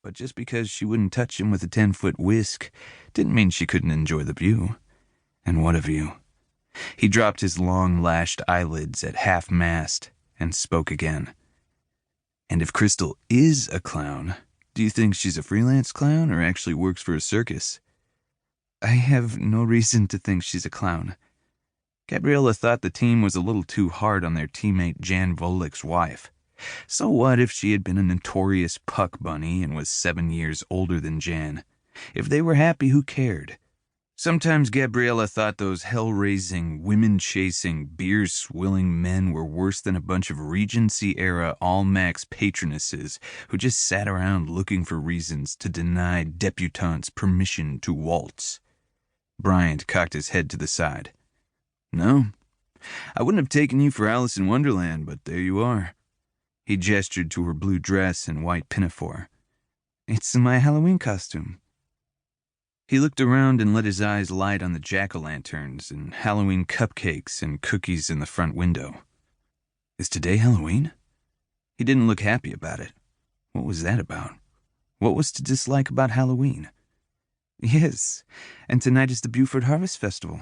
but just because she wouldn't touch him with a 10-foot whisk didn't mean she couldn't enjoy the view. And what a view. He dropped his long lashed eyelids at half-mast and spoke again. And if Crystal is a clown, do you think she's a freelance clown or actually works for a circus? I have no reason to think she's a clown. Gabriella thought the team was a little too hard on their teammate Jan Volick's wife. So what if she had been a notorious puck bunny and was 7 years older than Jan? If they were happy, who cared? Sometimes Gabriella thought those hell-raising, women-chasing, beer-swilling men were worse than a bunch of Regency-era all-max patronesses who just sat around looking for reasons to deny debutantes permission to waltz. Bryant cocked his head to the side. No, I wouldn't have taken you for Alice in Wonderland, but there you are. He gestured to her blue dress and white pinafore. It's my Halloween costume. He looked around and let his eyes light on the jack-o'-lanterns and Halloween cupcakes and cookies in the front window. Is today Halloween? He didn't look happy about it. What was that about? What was to dislike about Halloween? Yes, and tonight is the Beauford Harvest Festival.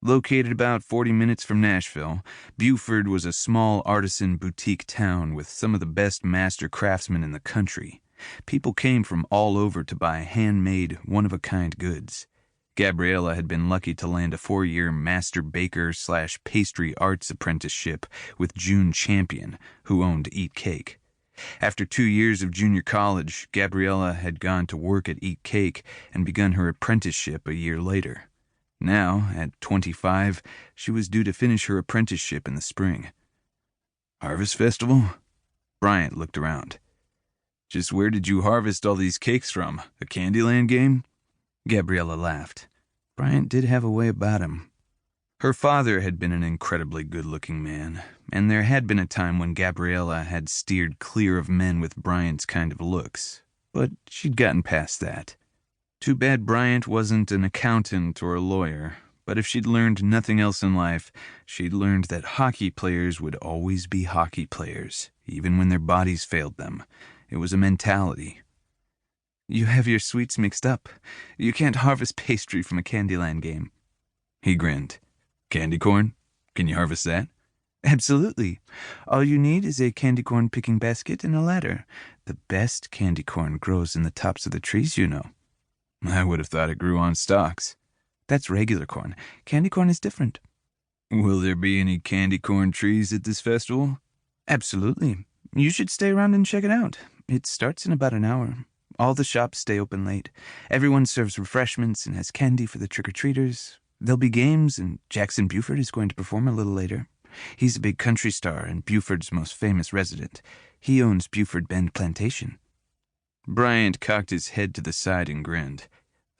Located about 40 minutes from Nashville, Beauford was a small artisan boutique town with some of the best master craftsmen in the country. People came from all over to buy handmade, one-of-a-kind goods. Gabriella had been lucky to land a 4-year master baker/pastry arts apprenticeship with June Champion, who owned Eat Cake. After 2 years of junior college, Gabriella had gone to work at Eat Cake and begun her apprenticeship a year later. Now, at 25, she was due to finish her apprenticeship in the spring. Harvest Festival? Bryant looked around. Just where did you harvest all these cakes from? A Candyland game? Gabriella laughed. Bryant did have a way about him. Her father had been an incredibly good-looking man, and there had been a time when Gabriella had steered clear of men with Bryant's kind of looks, but she'd gotten past that. Too bad Bryant wasn't an accountant or a lawyer, but if she'd learned nothing else in life, she'd learned that hockey players would always be hockey players, even when their bodies failed them. It was a mentality. You have your sweets mixed up. You can't harvest pastry from a Candyland game. He grinned. Candy corn? Can you harvest that? Absolutely. All you need is a candy corn picking basket and a ladder. The best candy corn grows in the tops of the trees, you know. I would have thought it grew on stalks. That's regular corn. Candy corn is different. Will there be any candy corn trees at this festival? Absolutely. You should stay around and check it out. It starts in about an hour. All the shops stay open late. Everyone serves refreshments and has candy for the trick-or-treaters. There'll be games, and Jackson Beauford is going to perform a little later. He's a big country star and Beauford's most famous resident. He owns Beauford Bend Plantation. Bryant cocked his head to the side and grinned.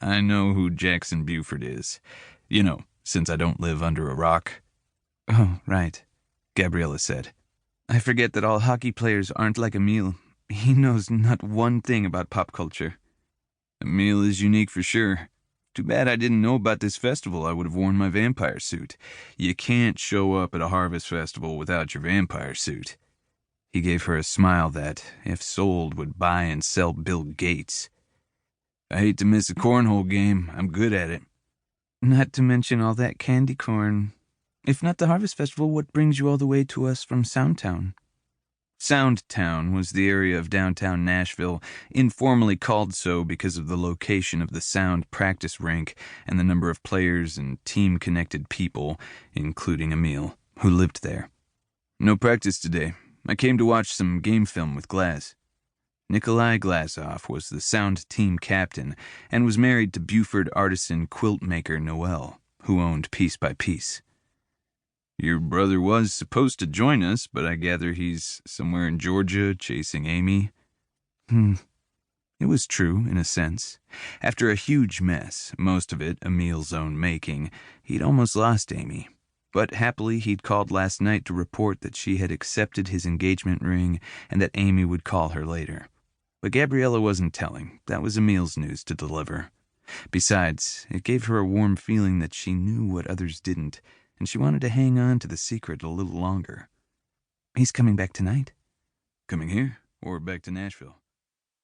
I know who Jackson Beauford is. You know, since I don't live under a rock. Oh, right, Gabriella said. I forget that all hockey players aren't like Emile. He knows not one thing about pop culture. Emile is unique for sure. Too bad I didn't know about this festival. I would have worn my vampire suit. You can't show up at a harvest festival without your vampire suit. He gave her a smile that, if sold, would buy and sell Bill Gates. I hate to miss a cornhole game. I'm good at it. Not to mention all that candy corn. If not the Harvest Festival, what brings you all the way to us from Soundtown? Soundtown was the area of downtown Nashville, informally called so because of the location of the Sound practice rink and the number of players and team-connected people, including Emile, who lived there. No practice today. I came to watch some game film with Glass. Nikolai Glazov was the Sound team captain and was married to Beauford artisan quilt maker Noel, who owned Piece by Piece. Your brother was supposed to join us, but I gather he's somewhere in Georgia chasing Amy. It was true, in a sense. After a huge mess, most of it Emile's own making, he'd almost lost Amy. But happily he'd called last night to report that she had accepted his engagement ring and that Amy would call her later. But Gabriella wasn't telling. That was Emile's news to deliver. Besides, it gave her a warm feeling that she knew what others didn't, and she wanted to hang on to the secret a little longer. He's coming back tonight. Coming here, or back to Nashville?